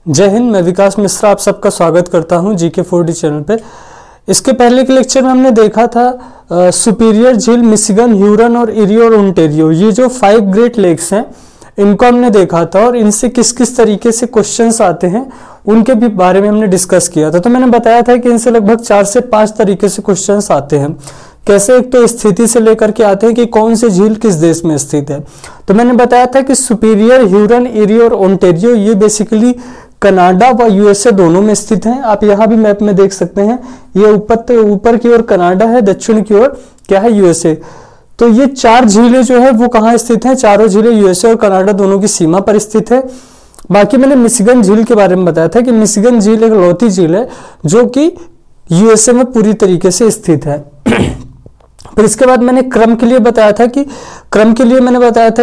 जय हिंद, मैं विकास मिश्रा आप सबका स्वागत करता हूं जीके 4D चैनल पे। इसके पहले के लेक्चर में हमने देखा था सुपीरियर झील, मिशिगन, ह्यूरन और इरी और ओंटारियो, ये जो 5 ग्रेट लेक्स हैं इनको हमने देखा था और इनसे किस किस तरीके से क्वेश्चंस आते हैं उनके भी बारे में हमने डिस्कस किया था। तो मैंने बताया था कि इनसे लगभग 4 से 5 तरीके से क्वेश्चंस आते हैं। कैसे? एक तो स्थिति से लेकर के आते हैं कि कौन सी झील किस देश में स्थित है। तो मैंने बताया था कि सुपीरियर, ह्यूरन, इरी और ओंटारियो ये बेसिकली कनाडा व यूएसए दोनों में स्थित हैं। आप यहाँ भी मैप में देख सकते हैं, ये ऊपर की ओर कनाडा है, दक्षिण की ओर क्या है? यूएसए। तो ये 4 झीलें जो है वो कहाँ स्थित हैं? चारों झीलें यूएसए और कनाडा दोनों की सीमा पर स्थित है। बाकी मैंने मिशिगन झील के बारे में बताया था कि मिशिगन झील एक लौती झील है जो कि यूएसए में पूरी तरीके से स्थित है। फिर इसके बाद मैंने क्रम के लिए बताया था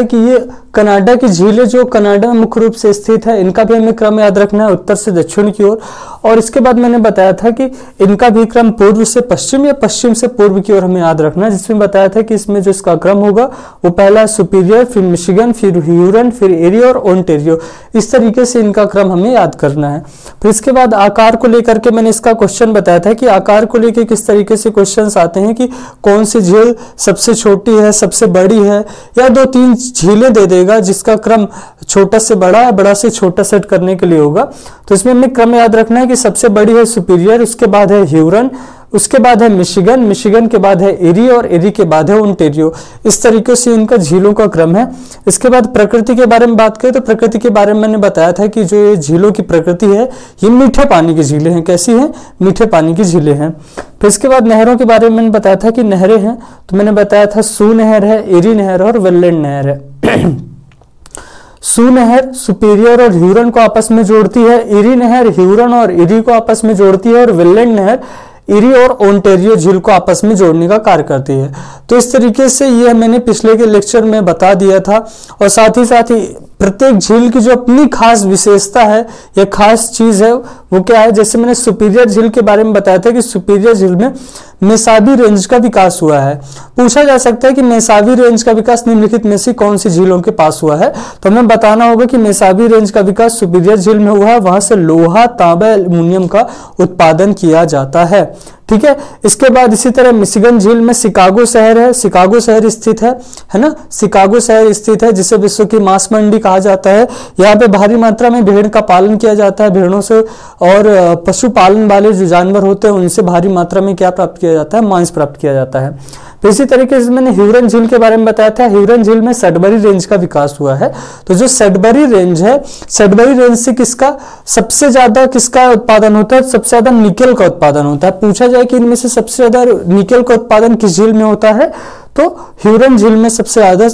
कि ये कनाडा की झीलें जो कनाडा में मुख्य रूप से स्थित है, इनका भी हमें क्रम याद रखना है, उत्तर से दक्षिण की ओर। और इसके बाद मैंने बताया था कि इनका भी क्रम पूर्व से पश्चिम या पश्चिम से पूर्व की ओर हमें याद रखना है, जिसमें बताया था कि इसमें जो इसका क्रम होगा वो पहला सुपीरियर, फिर मिशिगन, फिर ह्यूरन, फिर एरी और ओंटारियो, इस तरीके से इनका क्रम हमें याद करना है। फिर इसके बाद आकार को लेकर के मैंने इसका क्वेश्चन बताया था कि आकार को लेकर किस तरीके से क्वेश्चन आते हैं कि कौन सी झील सबसे छोटी है, सबसे बड़ी है, या 2-3 झीलें दे देगा जिसका क्रम छोटा से बड़ा है, बड़ा से छोटा सेट करने के लिए होगा। तो इसमें हमें क्रम याद रखना है कि सबसे बड़ी है सुपीरियर, उसके बाद है ह्यूरन, उसके बाद है मिशिगन, मिशिगन के बाद है एरी और एरी के बाद है ओंटारियो। इस तरीके से इनका झीलों का क्रम है। इसके बाद प्रकृति के बारे में बात करें तो प्रकृति के बारे में मैंने बताया था कि जो ये झीलों की प्रकृति है ये मीठे पानी की झीलें हैं। कैसी हैं? मीठे पानी की झीलें हैं। फिर इसके बाद नहरों के बारे में मैंने बताया था कि नहरें हैं, तो मैंने बताया था सू नहर है, एरी नहर और वेललैंड नहर है। सू नहर सुपीरियर और ह्यूरन को आपस में जोड़ती है, एरी नहर ह्यूरन और एरी को आपस में जोड़ती है, और वेललैंड नहर इरी और ओंटारियो झील को आपस में जोड़ने का कार्य करती है। तो इस तरीके से ये मैंने पिछले के लेक्चर में बता दिया था। और साथ ही प्रत्येक झील की जो अपनी खास विशेषता है या खास चीज है वो क्या है? जैसे मैंने सुपीरियर झील के बारे में बताया था कि सुपीरियर झील में मेसाबी रेंज का विकास हुआ है। पूछा जा सकता है कि मेसाबी रेंज का विकास निम्नलिखित में से कौन सी झीलों के पास हुआ है? तो हमें बताना होगा कि मेसाबी रेंज का विकास सुपीरियर झील में हुआ है, वहां से लोहा, तांबा, एल्युमिनियम का उत्पादन किया जाता है। ठीक है। इसके बाद इसी तरह मिशिगन झील में शिकागो शहर है, शिकागो शहर स्थित है ना? शिकागो शहर स्थित है जिसे विश्व की मांस मंडी कहा जाता है। यहाँ पे भारी मात्रा में भेड़ का पालन किया जाता है। भेड़ों से और पशुपालन वाले जो जानवर होते हैं उनसे भारी मात्रा में क्या प्राप्त किया जाता है? मांस प्राप्त किया जाता है। तो इसी तरीके से मैंने ह्यूरन झील के बारे में बताया था। ह्यूरन झील में सडबरी रेंज का विकास हुआ है। तो जो सडबरी रेंज है, सडबरी रेंज से सबसे ज्यादा किसका उत्पादन होता है? सबसे ज्यादा निकेल का उत्पादन होता है। पूछा जाए कि इनमें से सबसे ज्यादा निकेल का उत्पादन किस झील में होता है? तो ह्यूरन झील में सबसे ज्यादा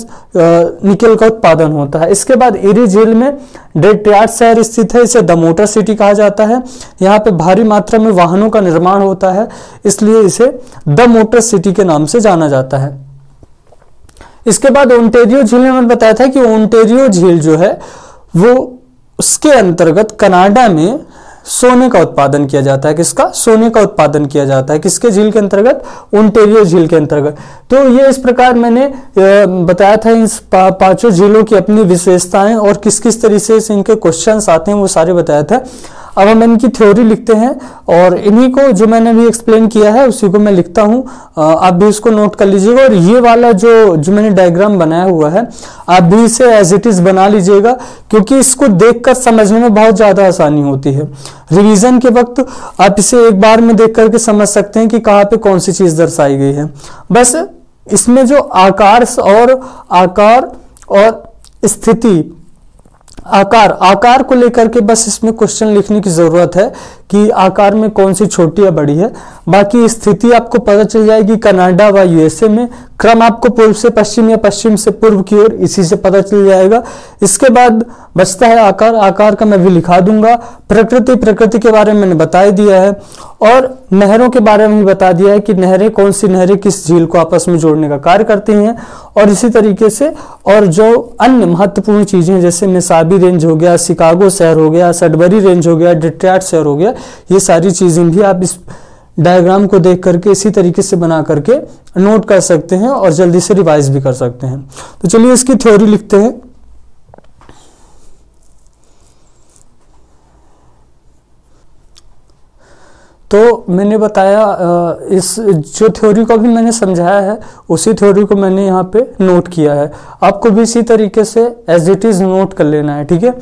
निकेल का उत्पादन होता है। इसके बाद एरी झील में डेट्रॉयट शहर स्थित है, इसे द मोटर सिटी कहा जाता है। यहाँ पे भारी मात्रा में वाहनों का निर्माण होता है, इसलिए इसे द मोटर सिटी के नाम से जाना जाता है। इसके बाद ओंटारियो झील में मैंने बताया था कि ओंटारियो झील जो है वो उसके अंतर्गत कनाडा में सोने का उत्पादन किया जाता है। किसका? सोने का उत्पादन किया जाता है। किसके झील के अंतर्गत? ओंटारियो झील के अंतर्गत। तो ये इस प्रकार मैंने बताया था इन 5 झीलों की अपनी विशेषताएं और किस किस तरीके से इनके क्वेश्चंस आते हैं वो सारे बताया था। अब हम इनकी थ्योरी लिखते हैं और इन्हीं को जो मैंने भी एक्सप्लेन किया है उसी को मैं लिखता हूं। आप भी इसको नोट कर लीजिएगा। और ये वाला जो मैंने डायग्राम बनाया हुआ है आप भी इसे एज इट इज बना लीजिएगा, क्योंकि इसको देखकर समझने में बहुत ज्यादा आसानी होती है। रिवीजन के वक्त आप इसे एक बार में देख करके समझ सकते हैं कि कहाँ पे कौन सी चीज दर्शाई गई है। बस इसमें जो आकार और स्थिति, आकार को लेकर के बस इसमें क्वेश्चन लिखने की जरूरत है कि आकार में कौन सी छोटी या बड़ी है। बाकी स्थिति आपको पता चल जाएगी कनाडा व यूएसए में। क्रम आपको पूर्व से पश्चिम या पश्चिम से पूर्व की ओर, इसी से पता चल जाएगा। इसके बाद बचता है आकार का मैं भी लिखा दूंगा। प्रकृति के बारे में मैंने बता दिया है और नहरों के बारे में भी बता दिया है कि नहरें, कौन सी नहरें किस झील को आपस में जोड़ने का कार्य करती हैं। और इसी तरीके से और जो अन्य महत्वपूर्ण चीजें जैसे मेसाबी रेंज हो गया, शिकागो शहर हो गया, सडबरी रेंज हो गया, डेट्रॉयट शहर हो गया, ये सारी चीजें भी आप इस डायग्राम को देख करके इसी तरीके से बना करके नोट कर सकते हैं और जल्दी से रिवाइज भी कर सकते हैं। तो चलिए इसकी थ्योरी लिखते हैं। तो मैंने बताया इस जो थ्योरी को भी मैंने समझाया है उसी थ्योरी को मैंने यहाँ पे नोट किया है। आपको भी इसी तरीके से एज इट इज नोट कर लेना है, ठीक है।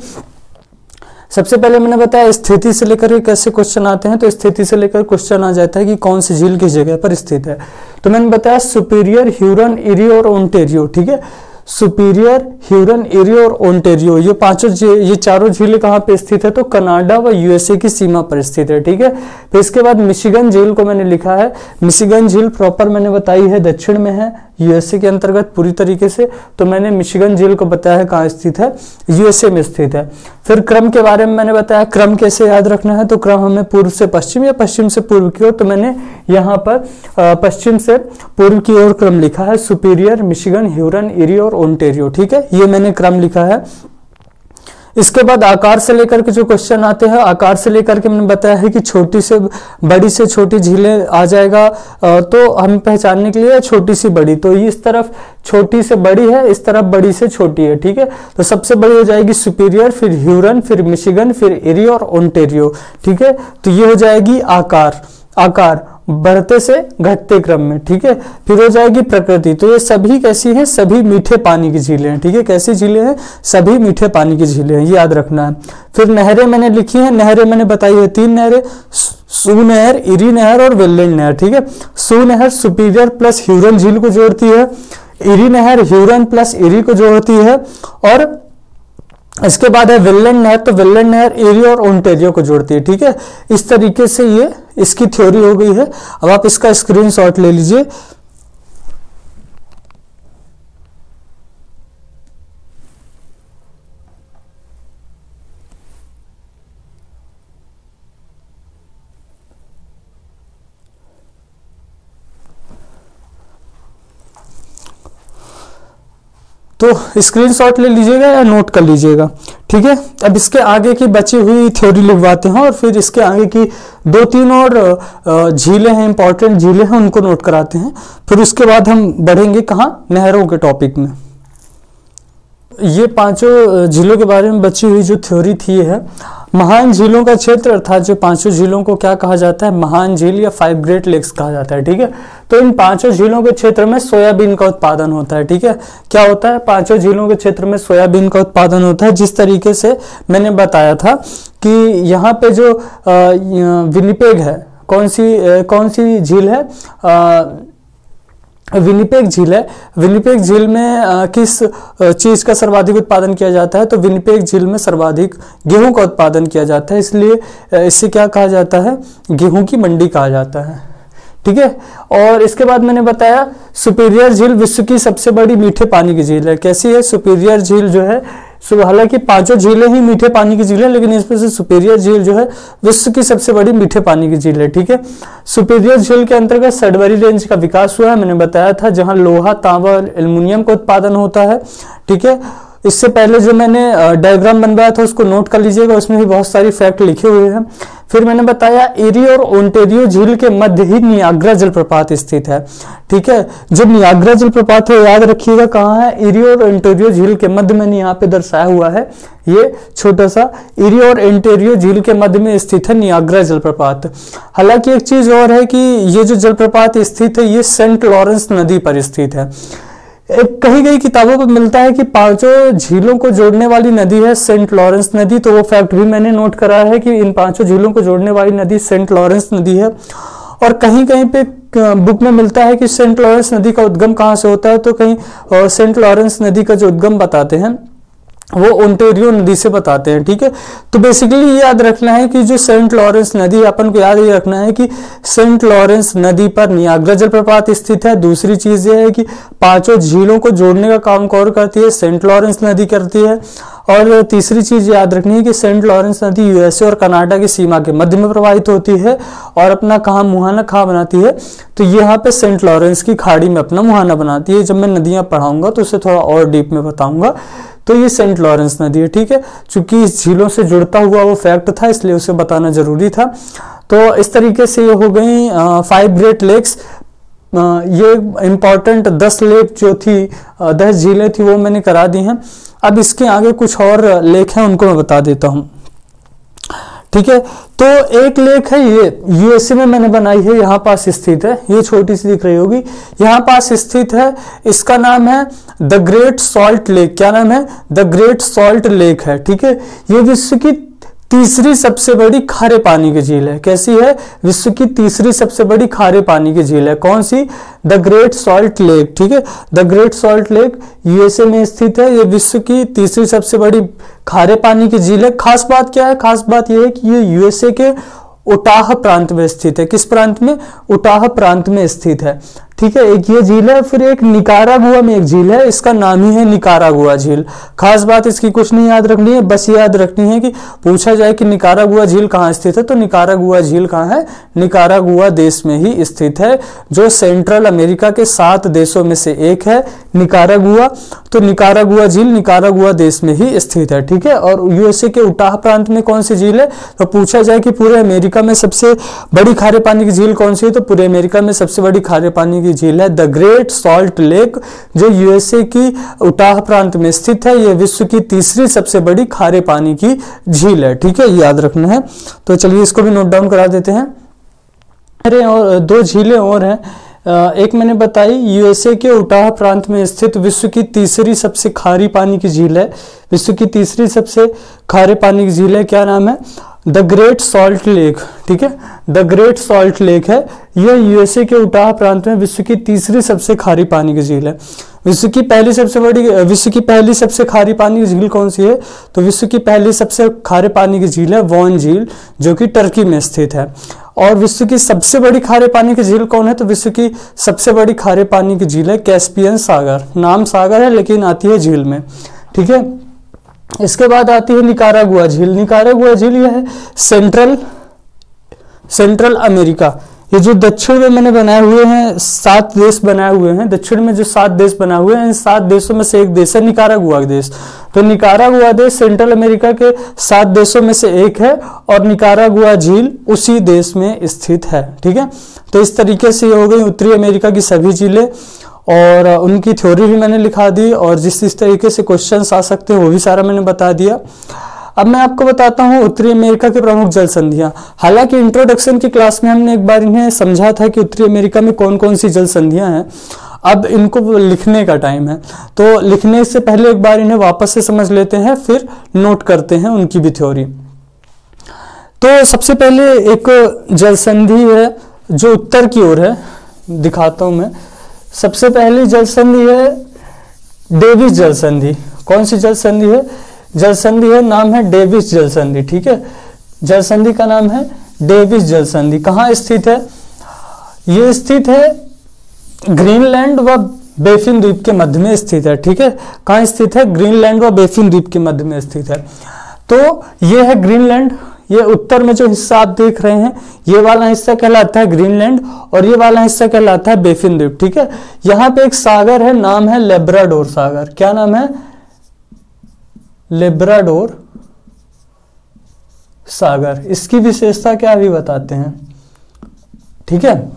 सबसे पहले मैंने बताया स्थिति से लेकर के कैसे क्वेश्चन आते हैं, तो स्थिति से लेकर क्वेश्चन आ जाता है कि कौन सी झील किस जगह पर स्थित है। तो मैंने बताया सुपीरियर, ह्यूरन, इरी और ओंटारियो, ठीक है। सुपीरियर, ह्यूरन, इरी और ओंटारियो ये चारों झीलें कहाँ पे स्थित है, तो कनाडा व यूएसए की सीमा पर स्थित है, ठीक है। फिर इसके बाद मिशिगन झील को मैंने लिखा है। मिशिगन झील प्रॉपर मैंने बताई है दक्षिण में है, यूएसए के अंतर्गत पूरी तरीके से। तो मैंने मिशिगन झील को बताया है कहाँ स्थित है, यूएसए में स्थित है। फिर क्रम के बारे में मैंने बताया, क्रम कैसे याद रखना है, तो क्रम हमें पूर्व से पश्चिम या पश्चिम से पूर्व की ओर, तो मैंने यहाँ पर पश्चिम से पूर्व की ओर क्रम लिखा है, सुपीरियर, मिशिगन, ह्यूरन, इरी और ओंटारियो, ठीक है। ये मैंने क्रम लिखा है। इसके बाद आकार से लेकर के जो क्वेश्चन आते हैं, आकार से लेकर के मैंने बताया है कि छोटी से छोटी झीलें आ जाएगा, तो हम पहचानने के लिए छोटी सी बड़ी, तो इस तरफ छोटी से बड़ी है, इस तरफ बड़ी से छोटी है, ठीक है। तो सबसे बड़ी हो जाएगी सुपीरियर, फिर ह्यूरन, फिर मिशिगन, फिर इरी और ओंटारियो, ठीक है। तो ये हो जाएगी आकार बढ़ते से घटते क्रम में, ठीक है। फिर हो जाएगी प्रकृति, तो ये सभी कैसी हैं, सभी मीठे पानी की झीलें हैं, ठीक है। कैसी झीलें हैं, सभी मीठे पानी की झीलें हैं, ये याद रखना है। फिर नहरें मैंने लिखी हैं, नहरें मैंने बताई है 3 नहरें, सू नहर, इरी नहर और वेल्लैंड नहर, ठीक है। सू नहर सुपीरियर प्लस ह्यूरन झील को जोड़ती है, इरी नहर ह्यूरन प्लस इरी को जोड़ती है, और इसके बाद है वेल्लैंड नहर, तो वेल्लैंड नहर इरी और ओंटारियो को जोड़ती है, ठीक है। इस तरीके से ये इसकी थ्योरी हो गई है। अब आप इसका स्क्रीनशॉट ले लीजिए। तो स्क्रीनशॉट ले लीजिएगा या नोट कर लीजिएगा, ठीक है। अब इसके आगे की बची हुई थ्योरी लिखवाते हैं और फिर इसके आगे की 2-3 और झीलें हैं, इंपॉर्टेंट झीलें हैं, उनको नोट कराते हैं। फिर उसके बाद हम बढ़ेंगे कहाँ, नहरों के टॉपिक में। ये 5 झीलों के बारे में बची हुई जो थ्योरी थी है, महान झीलों का क्षेत्र, अर्थात जो 5 झीलों को क्या कहा जाता है, महान झील या 5 ग्रेट लेक्स कहा जाता है, ठीक है। तो इन 5 झीलों के क्षेत्र में सोयाबीन का उत्पादन होता है, ठीक है। क्या होता है, 5 झीलों के क्षेत्र में सोयाबीन का उत्पादन होता है। जिस तरीके से मैंने बताया था कि यहाँ पे जो विनिपेग है, कौन सी झील है, विनिपेग झील है। विनिपेग झील में किस चीज का सर्वाधिक उत्पादन किया जाता है, तो विनिपेग झील में सर्वाधिक गेहूं का उत्पादन किया जाता है, इसलिए इसे क्या कहा जाता है, गेहूं की मंडी कहा जाता है, ठीक है। और इसके बाद मैंने बताया सुपीरियर झील विश्व की सबसे बड़ी मीठे पानी की झील है। कैसी है, सुपीरियर झील जो है, हालांकि 5 झीलें ही मीठे पानी की झील है, लेकिन इसमें से सुपीरियर झील जो है विश्व की सबसे बड़ी मीठे पानी की झील है, ठीक है। सुपीरियर झील के अंतर्गत सडबरी रेंज का विकास हुआ है, मैंने बताया था, जहां लोहा, तांबा, एल्युमिनियम का उत्पादन होता है, ठीक है। इससे पहले जो मैंने डायग्राम बनवाया था उसको नोट कर लीजिएगा, उसमें भी बहुत सारी फैक्ट लिखे हुए हैं। फिर मैंने बताया इरी और ओंटारियो झील के मध्य ही नियाग्रा जलप्रपात स्थित है, ठीक है। जो नियाग्रा जलप्रपात है याद रखिएगा कहाँ है, इरी और ओंटारियो झील के मध्य में यहाँ पे दर्शाया हुआ है, ये छोटा सा इरी और ओंटारियो झील के मध्य में स्थित है नियाग्रा जलप्रपात। हालांकि एक चीज और है कि ये जो जलप्रपात स्थित है ये सेंट लॉरेंस नदी पर स्थित है। कहीं कहीं किताबों पर मिलता है कि 5 झीलों को जोड़ने वाली नदी है सेंट लॉरेंस नदी, तो वो फैक्ट भी मैंने नोट करा है कि इन 5 झीलों को जोड़ने वाली नदी सेंट लॉरेंस नदी है। और कहीं कहीं पे बुक में मिलता है कि सेंट लॉरेंस नदी का उद्गम कहाँ से होता है, तो कहीं सेंट लॉरेंस नदी का जो उद्गम बताते हैं वो ओंटारियो नदी से बताते हैं, ठीक है। तो बेसिकली ये याद रखना है कि जो सेंट लॉरेंस नदी, अपन को याद ये रखना है कि सेंट लॉरेंस नदी पर नियाग्रा जलप्रपात स्थित है। दूसरी चीज ये है कि 5 झीलों को जोड़ने का काम कौन करती है, सेंट लॉरेंस नदी करती है। और तीसरी चीज याद रखनी है कि सेंट लॉरेंस नदी यूएसए और कनाडा की सीमा के मध्य में प्रवाहित होती है और अपना कहाँ मुहाना कहाँ बनाती है, तो यहाँ पे सेंट लॉरेंस की खाड़ी में अपना मुहाना बनाती है। जब मैं नदियां पढ़ाऊंगा तो उसे थोड़ा और डीप में बताऊंगा। तो ये सेंट लॉरेंस नदी है, ठीक है। चूंकि इस झीलों से जुड़ता हुआ वो फैक्ट था इसलिए उसे बताना जरूरी था। तो इस तरीके से ये हो गई 5 ग्रेट लेक्स। ये इंपॉर्टेंट 10 लेक जो थी, 10 झीलें थी वो मैंने करा दी हैं। अब इसके आगे कुछ और लेक हैं उनको मैं बता देता हूँ, ठीक है। तो एक लेक है, ये यूएसए में मैंने बनाई है, यहाँ पास स्थित है, ये छोटी सी दिख रही होगी, यहाँ पास स्थित है। इसका नाम है द ग्रेट सॉल्ट लेक। क्या नाम है? द ग्रेट सॉल्ट लेक है। ठीक है, ये विश्व की तीसरी सबसे बड़ी खारे पानी की झील है। कैसी है? विश्व की तीसरी सबसे बड़ी खारे पानी की झील है। कौन सी? The Great Salt Lake. ठीक है, the Great Salt Lake USA में स्थित है। ये विश्व की तीसरी सबसे बड़ी खारे पानी की झील है। खास बात क्या है? खास बात यह है कि ये यूएसए के उटाह प्रांत में स्थित है। किस प्रांत में? उटाह प्रांत में स्थित है। ठीक है, एक ये झील है। फिर एक निकारागुआ में एक झील है, इसका नाम ही है निकारागुआ झील। खास बात इसकी कुछ नहीं याद रखनी है, बस याद रखनी है कि पूछा जाए कि निकारागुआ झील कहाँ स्थित है, तो निकारागुआ झील कहाँ है? निकारागुआ देश में ही स्थित है, जो सेंट्रल अमेरिका के 7 देशों में से एक है निकारागुआ। तो निकारागुआ झील निकारागुआ देश में ही स्थित है। ठीक है, और यूएसए के उटाह प्रांत में कौन सी झील है? तो पूछा जाए कि पूरे अमेरिका में सबसे बड़ी खारे पानी की झील कौन सी है, तो पूरे अमेरिका में सबसे बड़ी खारे पानी की झील है द ग्रेट सॉल्ट लेक, जो यूएसए की उटाह प्रांत में स्थित है। यह विश्व की तीसरी सबसे बड़ी खारे पानी की झील है। ठीक है, याद रखना है। तो चलिए इसको भी नोट डाउन करा देते हैं। अरे और 2 झीलें और हैं। एक मैंने बताई यूएसए के उटाह प्रांत में स्थित विश्व की तीसरी सबसे खारी पानी की झील है। विश्व की तीसरी सबसे खारे पानी की झील है, क्या नाम है? The Great Salt Lake. ठीक है, द ग्रेट सॉल्ट लेक है। यह यूएसए के उटाह प्रांत में विश्व की तीसरी सबसे खारी पानी की झील है। विश्व की पहली सबसे खारी पानी की झील कौन सी है? तो विश्व की पहली सबसे खारे पानी की झील है वॉन झील, जो कि टर्की में स्थित है। और विश्व की सबसे बड़ी खारे पानी की झील कौन है? तो विश्व की सबसे बड़ी खारे पानी की झील है कैस्पियन सागर। नाम सागर है लेकिन आती है झील में। ठीक है, इसके बाद आती है निकारागुआ झील। निकारागुआ झील यह है सेंट्रल अमेरिका। ये जो दक्षिण में मैंने बनाए हुए हैं 7 देश बनाए हुए हैं, दक्षिण में जो 7 देश बनाए हुए हैं, इन 7 देशों में से एक देश है निकारागुआ देश। तो निकारागुआ देश सेंट्रल अमेरिका के 7 देशों में से एक है और निकारागुआ झील उसी देश में स्थित है। ठीक है, तो इस तरीके से ये हो गई उत्तरी अमेरिका की सभी झीलें और उनकी थ्योरी भी मैंने लिखा दी, और जिस तरीके से क्वेश्चंस आ सकते हैं वो भी सारा मैंने बता दिया। अब मैं आपको बताता हूँ उत्तरी अमेरिका के प्रमुख जल संधियां। हालांकि इंट्रोडक्शन की क्लास में हमने एक बार इन्हें समझा था कि उत्तरी अमेरिका में कौन कौन सी जल संधियां हैं। अब इनको लिखने का टाइम है, तो लिखने से पहले एक बार इन्हें वापस से समझ लेते हैं, फिर नोट करते हैं उनकी भी थ्योरी। तो सबसे पहले एक जल संधि है जो उत्तर की ओर है, दिखाता हूं मैं। सबसे पहली जल संधि है डेविस जल संधि। कौन सी जल संधि है? जल संधि है, नाम है डेविस जल संधि। ठीक है, जल संधि का नाम है डेविस जल संधि। कहाँ स्थित है? ये स्थित है ग्रीनलैंड व बेफिन द्वीप के मध्य में स्थित है। ठीक है, कहाँ स्थित है? ग्रीनलैंड व बेफिन द्वीप के मध्य में स्थित है। तो ये है ग्रीनलैंड। ये उत्तर में जो हिस्सा आप देख रहे हैं, ये वाला हिस्सा कहलाता है ग्रीनलैंड और ये वाला हिस्सा कहलाता है बेफिन द्वीप। ठीक है, यहाँ पे एक सागर है, नाम है लेब्राडोर सागर। क्या नाम है? लेब्राडोर सागर। इसकी विशेषता क्या अभी बताते हैं। ठीक है,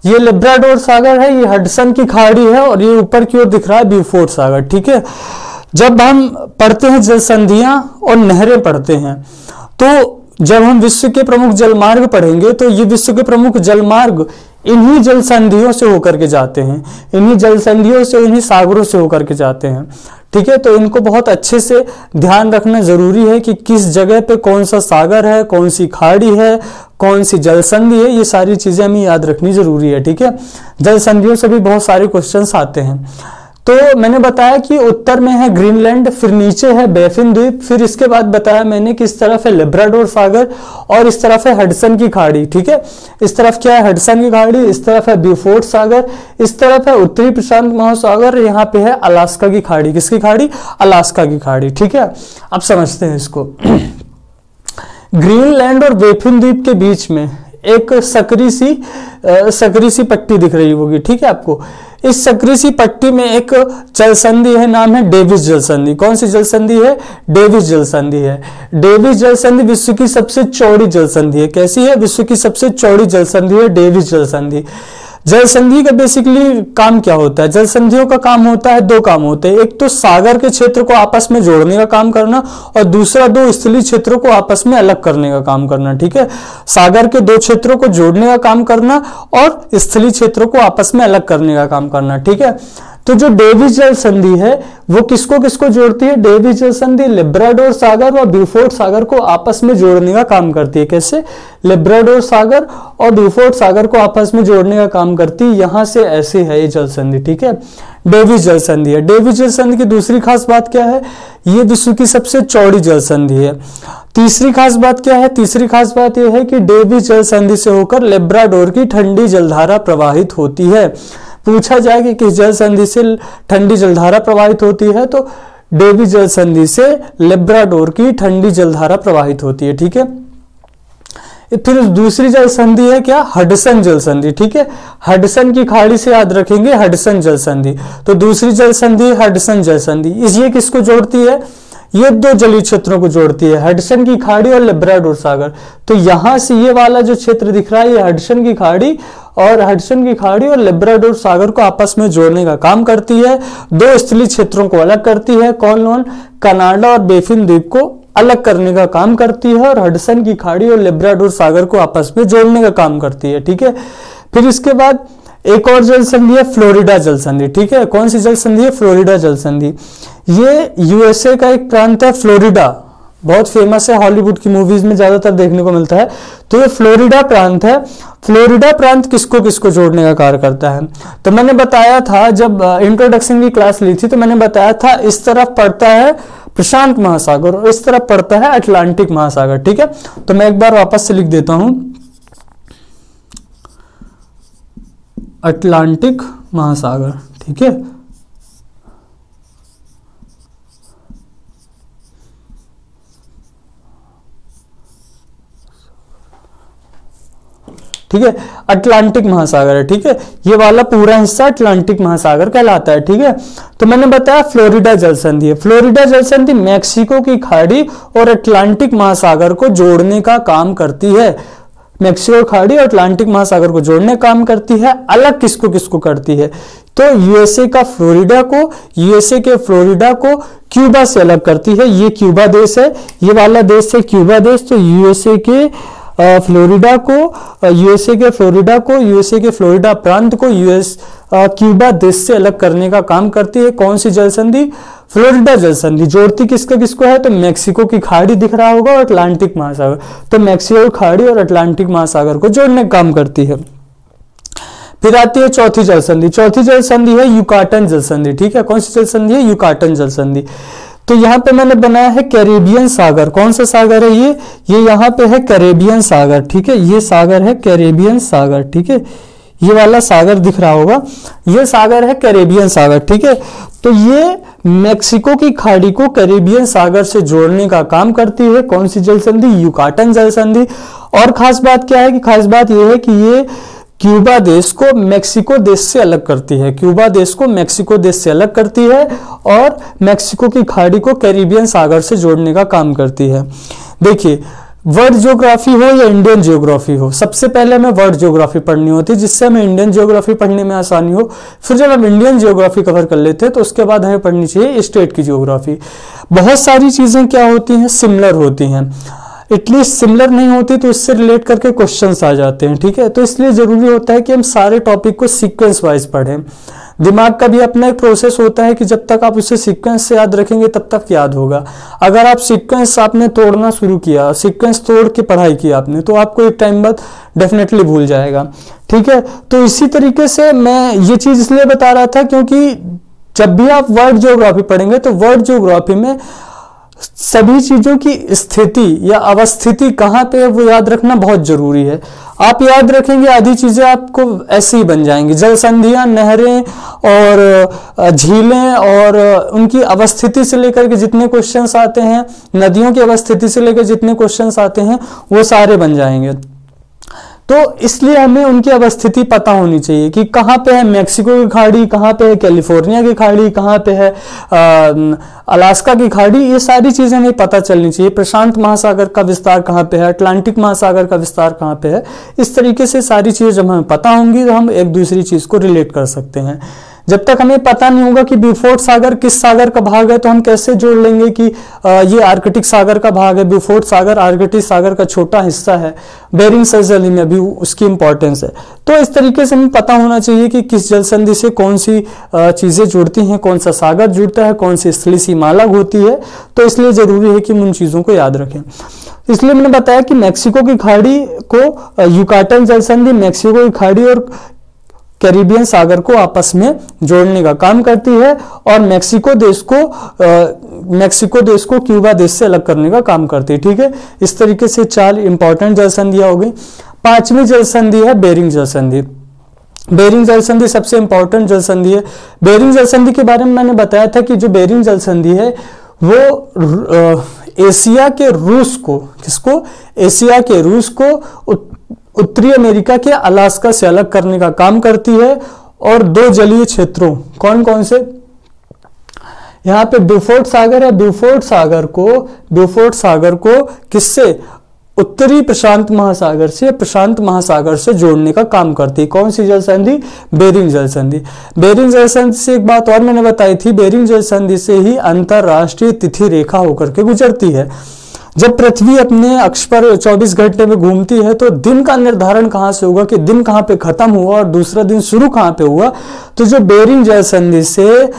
ये लेब्राडोर सागर है, ये हडसन की खाड़ी है और ये ऊपर की ओर दिख रहा है ब्यूफोर्ट सागर। ठीक है, जब हम पढ़ते हैं जल संधियां और नहरें पढ़ते हैं, तो जब हम विश्व के प्रमुख जलमार्ग पढ़ेंगे तो ये विश्व के प्रमुख जलमार्ग इन्हीं जल संधियों से होकर के जाते हैं, इन्हीं जल संधियों से, इन्हीं सागरों से होकर के जाते हैं। ठीक है, तो इनको बहुत अच्छे से ध्यान रखना जरूरी है कि किस जगह पे कौन सा सागर है, कौन सी खाड़ी है, कौन सी जल संधि है, ये सारी चीजें हमें याद रखनी जरूरी है। ठीक है, जल संधियों से भी बहुत सारे क्वेश्चंस आते हैं। तो मैंने बताया कि उत्तर में है ग्रीनलैंड, फिर नीचे है बेफिन द्वीप, फिर इसके बाद बताया मैंने कि इस तरफ है लेब्राडोर सागर और इस तरफ है हडसन की खाड़ी। ठीक है, इस तरफ क्या है? हडसन की खाड़ी, इस तरफ है ब्यूफोर्ट सागर, इस तरफ है उत्तरी प्रशांत महासागर, यहाँ पे है अलास्का की खाड़ी। किसकी खाड़ी? अलास्का की खाड़ी। ठीक है, अब समझते हैं इसको। ग्रीनलैंड और बेफिन द्वीप के बीच में एक सकरी सी पट्टी दिख रही होगी। ठीक है, आपको इस सकरी सी पट्टी में एक जल संधि है, नाम है डेविस जल संधि। कौन सी जल संधि है? डेविस जल संधि है। डेविस जल संधि विश्व की सबसे चौड़ी जल संधि है। कैसी है? विश्व की सबसे चौड़ी जल संधि है डेविस जल संधि। जल संधि का बेसिकली काम क्या होता है? जल संधियों का काम होता है, दो काम होते हैं, एक तो सागर के क्षेत्र को आपस में जोड़ने का काम करना और दूसरा दो स्थलीय क्षेत्रों को आपस में अलग करने का काम करना। ठीक है, सागर के दो क्षेत्रों को जोड़ने का काम करना और स्थलीय क्षेत्रों को आपस में अलग करने का काम करना। ठीक है, तो जो डेविस जल संधि है वो किसको किसको जोड़ती है? डेविस जल संधि लेब्राडोर सागर और ब्यूफोर्ट सागर को आपस में जोड़ने का काम करती है। कैसे? लेब्राडोर सागर और ब्यूफोर्ट सागर को आपस में जोड़ने का काम करती है। यहां से ऐसे है ये जल संधि। ठीक है, डेविस जल संधि है। डेविस जल संधि की दूसरी खास बात क्या है? ये विश्व की सबसे चौड़ी जल संधि है। तीसरी खास बात क्या है? तीसरी खास बात यह है कि डेविस जल संधि से होकर लेब्राडोर की ठंडी जलधारा प्रवाहित होती है। पूछा जाए कि किस जल संधि से ठंडी जलधारा प्रवाहित होती है, तो डेविस जल संधि से लेब्राडोर की ठंडी जलधारा प्रवाहित होती है। ठीक है, फिर दूसरी जल संधि है क्या? हडसन जल संधि। ठीक है, हडसन की खाड़ी से याद रखेंगे हडसन जल संधि। तो दूसरी जल संधि हडसन जल संधि। ये किसको जोड़ती है? ये दो जलीय क्षेत्रों को जोड़ती है, हडसन की खाड़ी और लेब्राडोर सागर। तो यहां से ये वाला जो क्षेत्र दिख रहा है ये हडसन की खाड़ी और लेब्राडोर सागर को आपस में जोड़ने का काम करती है। दो स्थलीय क्षेत्रों को अलग करती है। कौन? कनाडा और बेफिन द्वीप को अलग करने का काम करती है और हडसन की खाड़ी और लेब्राडोर सागर को आपस में जोड़ने का काम करती है। ठीक है, फिर इसके बाद एक और जल संधि है फ्लोरिडा जल संधि। ठीक है, कौन सी जल संधि है? फ्लोरिडा जल संधि। ये यूएसए का एक प्रांत है फ्लोरिडा, बहुत फेमस है, हॉलीवुड की मूवीज में ज्यादातर देखने को मिलता है। तो ये फ्लोरिडा प्रांत है। फ्लोरिडा प्रांत किसको किसको जोड़ने का कार्य करता है? तो मैंने बताया था जब इंट्रोडक्शन की क्लास ली थी तो मैंने बताया था इस तरफ पड़ता है प्रशांत महासागर और इस तरफ पड़ता है अटलांटिक महासागर। ठीक है, तो मैं एक बार वापस से लिख देता हूं, अटलांटिक महासागर। ठीक है, ठीक है, अटलांटिक महासागर है। ठीक है, ये वाला पूरा हिस्सा अटलांटिक महासागर कहलाता है। ठीक है, तो मैंने बताया फ्लोरिडा जल संधि है। फ्लोरिडा जल संधि मैक्सिको की खाड़ी और अटलांटिक महासागर को जोड़ने का काम करती है। मैक्सिको खाड़ी और अटलांटिक महासागर को जोड़ने का काम करती है। अलग किसको किसको करती है? तो यूएसए के फ्लोरिडा को क्यूबा से अलग करती है। ये क्यूबा देश है, ये वाला देश है क्यूबा देश। तो यूएसए के फ्लोरिडा प्रांत को क्यूबा देश से अलग करने का काम करती है। कौन सी जल संधि? फ्लोरिडा जल संधि। जोड़ती किसको है? तो मैक्सिको की खाड़ी दिख रहा होगा और अटलांटिक महासागर। तो मैक्सिको की खाड़ी और अटलांटिक महासागर को जोड़ने का काम करती है। फिर आती है चौथी जल संधि। चौथी जल संधि है युकाटन जल संधि। ठीक है, कौन सी जल संधि है? युकाटन जल संधि। तो यहाँ पे मैंने बनाया है कैरेबियन सागर। कौन सा सागर है ये यहाँ पे है कैरेबियन सागर। ठीक है, ये सागर है कैरेबियन सागर। ठीक है, ये वाला सागर दिख रहा होगा, ये सागर है कैरेबियन सागर। ठीक है, तो ये मैक्सिको की खाड़ी को कैरेबियन सागर से जोड़ने का काम करती है। कौन सी जल संधि? युकाटन जल संधि। और खास बात क्या है कि खास बात यह है कि ये क्यूबा देश को मैक्सिको देश से अलग करती है। क्यूबा देश को मैक्सिको देश से अलग करती है और मैक्सिको की खाड़ी को कैरिबियन सागर से जोड़ने का काम करती है। देखिए, वर्ल्ड ज्योग्राफी हो या इंडियन ज्योग्राफी हो, सबसे पहले हमें वर्ल्ड ज्योग्राफी पढ़नी होती है जिससे हमें इंडियन ज्योग्राफी पढ़ने में आसानी हो। फिर जब हम इंडियन ज्योग्राफी कवर कर लेते हैं तो उसके बाद हमें पढ़नी चाहिए स्टेट की ज्योग्राफी। बहुत सारी चीजें क्या होती हैं? सिमिलर होती हैं। एटलीस्ट सिमिलर नहीं होती तो इससे रिलेट करके क्वेश्चंस आ जाते हैं। ठीक है, तो इसलिए जरूरी होता है कि हम सारे टॉपिक को सीक्वेंस वाइज पढ़ें। दिमाग का भी अपना एक प्रोसेस होता है कि जब तक आप उसे सीक्वेंस से याद रखेंगे तब तक याद होगा। अगर आप सीक्वेंस आपने तोड़ना शुरू किया, सीक्वेंस तोड़ के पढ़ाई की आपने, तो आपको एक टाइम बाद डेफिनेटली भूल जाएगा। ठीक है, तो इसी तरीके से मैं ये चीज इसलिए बता रहा था क्योंकि जब भी आप वर्ल्ड ज्योग्राफी पढ़ेंगे तो वर्ल्ड ज्योग्राफी में सभी चीजों की स्थिति या अवस्थिति कहाँ पे है वो याद रखना बहुत जरूरी है। आप याद रखेंगे आधी चीजें आपको ऐसे ही बन जाएंगी। जल संधियां, नहरें और झीलें और उनकी अवस्थिति से लेकर के जितने क्वेश्चंस आते हैं, नदियों की अवस्थिति से लेकर जितने क्वेश्चंस आते हैं वो सारे बन जाएंगे। तो इसलिए हमें उनकी अवस्थिति पता होनी चाहिए कि कहाँ पे है मैक्सिको की खाड़ी, कहाँ पे है कैलिफोर्निया की खाड़ी, कहाँ पे है अलास्का की खाड़ी। ये सारी चीजें हमें पता चलनी चाहिए। प्रशांत महासागर का विस्तार कहाँ पे है, अटलांटिक महासागर का विस्तार कहाँ पे है। इस तरीके से सारी चीजें जब हमें पता होंगी तो हम एक दूसरी चीज को रिलेट कर सकते हैं। जब तक हमें पता नहीं होगा कि ब्यूफोर्ट सागर किस सागर का भाग है, तो हम कैसे जोड़ लेंगे कि ये आर्कटिक सागर का भाग है। ब्यूफोर्ट सागर आर्कटिक सागर का छोटा हिस्सा है, बेरिंग जलसंधि में भी उसकी इंपॉर्टेंस है। तो इस तरीके से हमें पता होना चाहिए कि किस जलसंधि से कौन सी चीजें जुड़ती हैं, कौन सा सागर जुड़ता है, कौन सी स्थलीय सीमा अलग होती है। तो इसलिए जरूरी है कि हम उन चीजों को याद रखें। इसलिए मैंने बताया कि मैक्सिको की खाड़ी को युकाटन जलसंधि मैक्सिको की खाड़ी और कैरिबियन सागर को आपस में जोड़ने का काम करती है, और मैक्सिको देश को क्यूबा देश से अलग करने का काम करती है। ठीक है, इस तरीके से 4 इंपॉर्टेंट जलसंधियां हो गई। 5वीं जलसंधि है बेरिंग जलसंधि। बेरिंग जलसंधि सबसे इंपॉर्टेंट जलसंधि है। बेरिंग जलसंधि के बारे में मैंने बताया था कि जो बेरिंग जलसंधि है वो एशिया के रूस को उत्तरी अमेरिका के अलास्का से अलग करने का काम करती है, और 2 जलीय क्षेत्रों कौन कौन से, यहाँ पे ब्यूफोर्ट सागर है, ब्यूफोर्ट सागर को किससे, उत्तरी प्रशांत महासागर से जोड़ने का काम करती है। कौन सी जलसंधि, बेरिंग जलसंधि। बेरिंग जलसंधि से एक बात और मैंने बताई थी, बेरिंग जलसंधि से ही अंतरराष्ट्रीय तिथि रेखा होकर के गुजरती है। जब पृथ्वी अपने अक्ष पर 24 घंटे में घूमती है तो दिन का निर्धारण कहां से होगा कि दिन कहां पे खत्म हुआ और दूसरा दिन शुरू कहां पे हुआ। तो जो बेरिंग जलसंधि से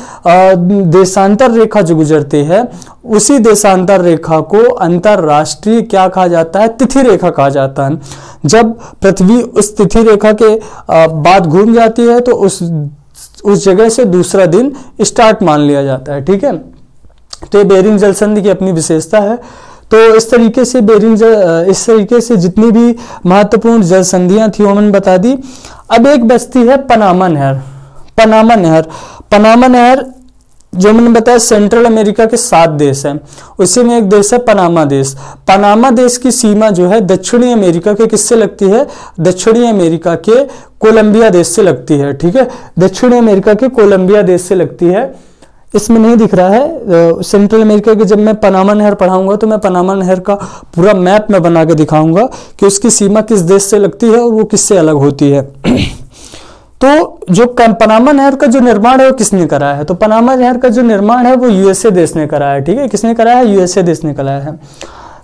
देशांतर रेखा जो गुजरती है, उसी देशांतर रेखा को अंतरराष्ट्रीय क्या कहा जाता है, तिथि रेखा कहा जाता है। जब पृथ्वी उस तिथि रेखा के बाद घूम जाती है तो उस जगह से दूसरा दिन स्टार्ट मान लिया जाता है। ठीक है, तो ये बेरिंग जलसंधि की अपनी विशेषता है। तो इस तरीके से जितनी भी महत्वपूर्ण जलसंधियां थी वो मैंने बता दी। अब एक बचती है पनामा नहर जो मैंने बताया सेंट्रल अमेरिका के 7 देश हैं, उसी में एक देश है पनामा देश। पनामा देश की सीमा जो है दक्षिणी अमेरिका के किससे लगती है, दक्षिणी अमेरिका के कोलंबिया देश से लगती है। ठीक है, दक्षिणी अमेरिका के कोलंबिया देश से लगती है। इसमें नहीं दिख रहा है सेंट्रल अमेरिका के, जब मैं पनामा नहर पढ़ाऊंगा तो मैं पनामा नहर का पूरा मैप में बना के दिखाऊंगा कि उसकी सीमा किस देश से लगती है और वो किससे अलग होती है। तो जो पनामा नहर का जो निर्माण है वो किसने कराया है, तो पनामा नहर का जो निर्माण है वो यूएसए देश ने कराया है। ठीक है, किसने कराया है, यूएसए देश ने कराया है।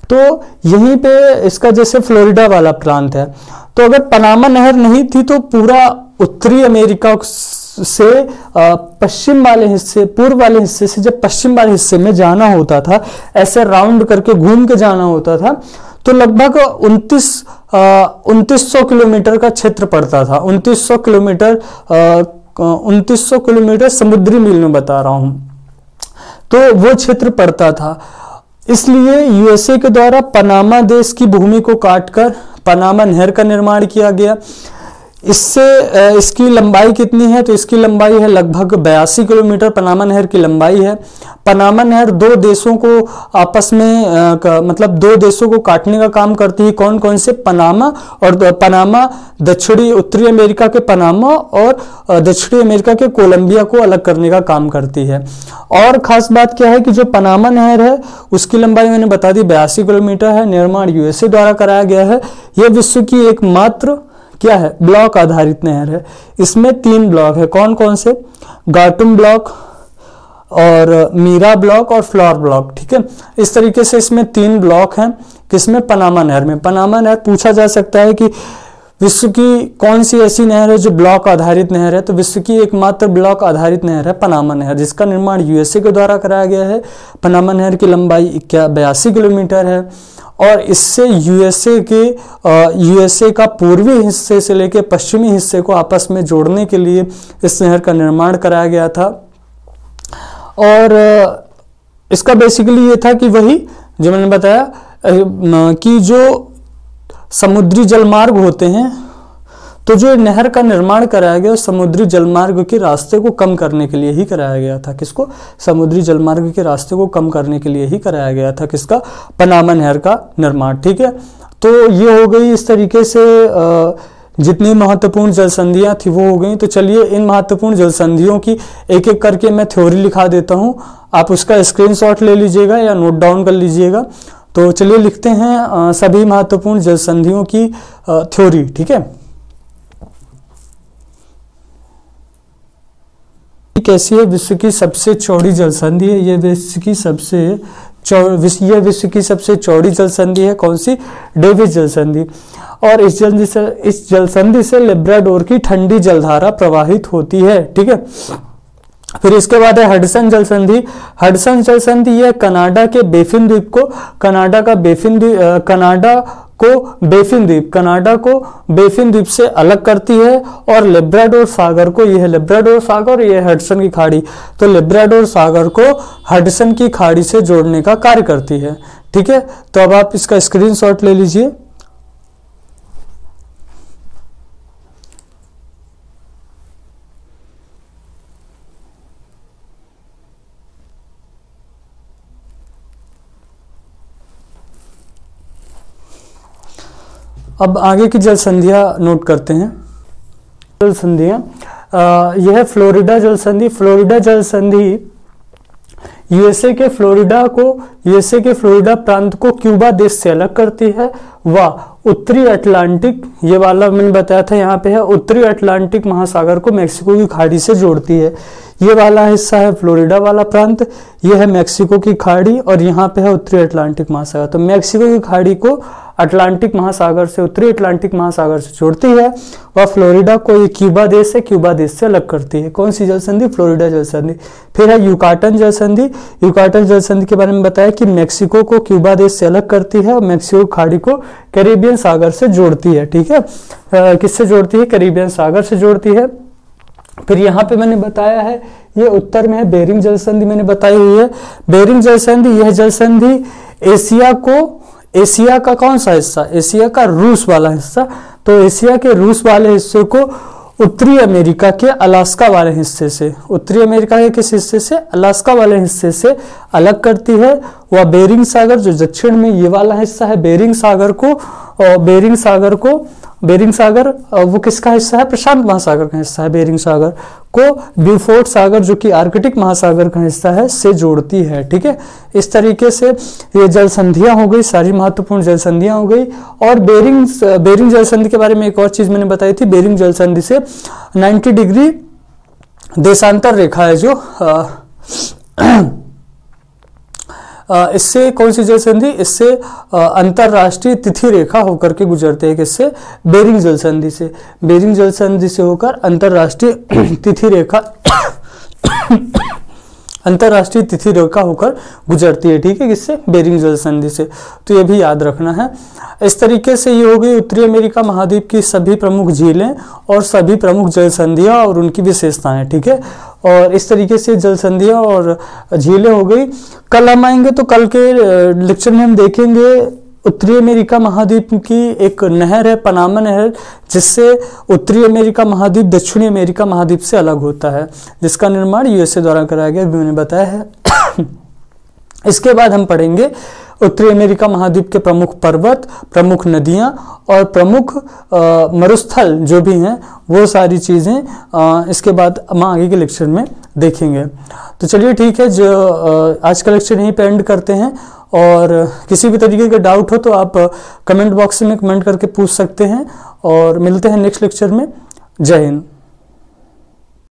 तो यहीं पे इसका जैसे फ्लोरिडा वाला प्रांत है, तो अगर पनामा नहर नहीं थी तो पूरा उत्तरी अमेरिका से पश्चिम वाले हिस्से, पूर्व वाले हिस्से से जब पश्चिम वाले हिस्से में जाना होता था, ऐसे राउंड करके घूम के जाना होता था, तो लगभग 2900 किलोमीटर का क्षेत्र पड़ता था। 2900 किलोमीटर समुद्री मील में बता रहा हूं, तो वो क्षेत्र पड़ता था। इसलिए यूएसए के द्वारा पनामा देश की भूमि को काटकर पनामा नहर का निर्माण किया गया। इसकी लंबाई कितनी है, तो इसकी लंबाई है लगभग 82 किलोमीटर पनामा नहर की लंबाई है। पनामा नहर 2 देशों को आपस में मतलब 2 देशों को काटने का काम करती है। कौन कौन से, पनामा दक्षिणी उत्तरी अमेरिका के पनामा और दक्षिणी अमेरिका के कोलंबिया को अलग करने का काम करती है। और खास बात क्या है कि जो पनामा नहर है उसकी लंबाई मैंने बता दी 82 किलोमीटर है। निर्माण यूएसए द्वारा कराया गया है। यह विश्व की एकमात्र क्या है, ब्लॉक आधारित नहर है। इसमें 3 ब्लॉक है, कौन कौन से, गार्टुम ब्लॉक और मीरा ब्लॉक और फ्लोर ब्लॉक। ठीक है, इस तरीके से इसमें 3 ब्लॉक हैं। किसमें, पनामा नहर में। पनामा नहर पूछा जा सकता है कि विश्व की कौन सी ऐसी नहर है जो ब्लॉक आधारित नहर है, तो विश्व की एकमात्र ब्लॉक आधारित नहर है पनामा नहर, जिसका निर्माण यूएसए के द्वारा कराया गया है। पनामा नहर की लंबाई 82 किलोमीटर है और इससे यूएसए का पूर्वी हिस्से से लेकर पश्चिमी हिस्से को आपस में जोड़ने के लिए इस नहर का निर्माण कराया गया था। और इसका बेसिकली ये था कि वही जो मैंने बताया कि जो समुद्री जलमार्ग होते हैं, तो जो नहर का निर्माण कराया गया समुद्री जलमार्ग के रास्ते को कम करने के लिए ही कराया गया था। किसको, समुद्री जलमार्ग के रास्ते को कम करने के लिए ही कराया गया था। किसका, पनामा नहर का निर्माण। ठीक है, तो ये हो गई इस तरीके से जितनी महत्वपूर्ण जल संधियां थी वो हो गई। तो चलिए इन महत्वपूर्ण जल संधियों की एक एक करके मैं थ्योरी लिखा देता हूं, आप उसका स्क्रीनशॉट ले लीजिएगा या नोट डाउन कर लीजिएगा। तो चलिए लिखते हैं सभी महत्वपूर्ण जल संधियों की थ्योरी, ठीक है। कैसी है? विश्व की सबसे चौड़ी जल संधि है, ये विश्व की सबसे चौड़ी जल संधि है। कौन सी? डेविस जल संधि। और इस जल संधि से लेब्राडोर की ठंडी जलधारा प्रवाहित होती है, ठीक है। फिर इसके बाद है हडसन जल संधि। हडसन जल संधि यह कनाडा के बेफिन द्वीप को कनाडा को बेफिन द्वीप से अलग करती है, और लेब्राडोर सागर को, यह है लेब्राडोर सागर और यह हडसन की खाड़ी, तो लेब्राडोर सागर को हडसन की खाड़ी से जोड़ने का कार्य करती है, ठीक है। तो अब आप इसका स्क्रीनशॉट ले लीजिए। अब आगे की जल संधियां नोट करते हैं। जल संधियां, यह फ्लोरिडा जल संधि। फ्लोरिडा जल संधि यूएसए के फ्लोरिडा प्रांत को क्यूबा देश से अलग करती है। वह उत्तरी अटलांटिक, ये वाला मैंने बताया था यहाँ पे है, उत्तरी अटलांटिक महासागर को मैक्सिको की खाड़ी से जोड़ती है। ये वाला हिस्सा है फ्लोरिडा वाला प्रांत, ये है मैक्सिको की खाड़ी, और यहाँ पे है उत्तरी अटलांटिक महासागर। तो मैक्सिको की खाड़ी को अटलांटिक महासागर से, उत्तरी अटलांटिक महासागर से जोड़ती है। वह फ्लोरिडा को, ये क्यूबा देश है, क्यूबा देश से अलग करती है। कौन सी जल संधि? फ्लोरिडा जल संधि। फिर है युकाटन जल संधि। युकाटन जल संधि के बारे में बताया कि मैक्सिको को क्यूबा देश से अलग करती है और मैक्सिको खाड़ी को कैरिबियन सागर से जोड़ती है, ठीक है। किससे जोड़ती है? कैरिबियन सागर से जोड़ती है। फिर यहाँ पे मैंने बताया है, ये उत्तर में है बेरिंग जल संधि, मैंने बताई हुई है। बेरिंग जल संधि, यह जल संधि एशिया का कौन सा हिस्सा? एशिया का रूस वाला हिस्सा। तो एशिया के रूस वाले हिस्से को उत्तरी अमेरिका के अलास्का वाले हिस्से से, उत्तरी अमेरिका के किस हिस्से से? अलास्का वाले हिस्से से अलग करती है। वह बेरिंग सागर, जो दक्षिण में ये वाला हिस्सा है, बेरिंग सागर वो किसका हिस्सा है? प्रशांत महासागर का हिस्सा है। बेरिंग सागर को ब्यूफोर्ट सागर, जो कि आर्कटिक महासागर का हिस्सा है, से जोड़ती है, ठीक है। इस तरीके से ये जल संधियां हो गई, सारी महत्वपूर्ण जल संधियां हो गई। और बेरिंग जल संधि के बारे में एक और चीज मैंने बताई थी। बेरिंग जल संधि से 90 डिग्री देशांतर रेखा है जो इससे कौन सी जल संधि? इससे अंतरराष्ट्रीय तिथि रेखा होकर के गुजरते हैं। किससे? बेरिंग जल संधि से। बेरिंग जल संधि से होकर अंतरराष्ट्रीय तिथि रेखा होकर गुजरती है, ठीक है। किससे? बेरिंग जल संधि से। तो ये भी याद रखना है। इस तरीके से ये हो गई उत्तरी अमेरिका महाद्वीप की सभी प्रमुख झीलें और सभी प्रमुख जल संधियां और उनकी विशेषताएं, ठीक है। और इस तरीके से जल संधियां और झीलें हो गई। कल हम आएंगे तो कल के लेक्चर में हम देखेंगे उत्तरी अमेरिका महाद्वीप की एक नहर है, पनामा नहर, जिससे उत्तरी अमेरिका महाद्वीप दक्षिणी अमेरिका महाद्वीप से अलग होता है, जिसका निर्माण यूएसए द्वारा कराया गया, मैंने बताया है। इसके बाद हम पढ़ेंगे उत्तरी अमेरिका महाद्वीप के प्रमुख पर्वत, प्रमुख नदियां और प्रमुख मरुस्थल जो भी हैं, वो सारी चीज़ें इसके बाद हम आगे के लेक्चर में देखेंगे। तो चलिए ठीक है, जो आज का लेक्चर यहीं पे एंड करते हैं। और किसी भी तरीके का डाउट हो तो आप कमेंट बॉक्स में कमेंट करके पूछ सकते हैं। और मिलते हैं नेक्स्ट लेक्चर में। जय हिंद।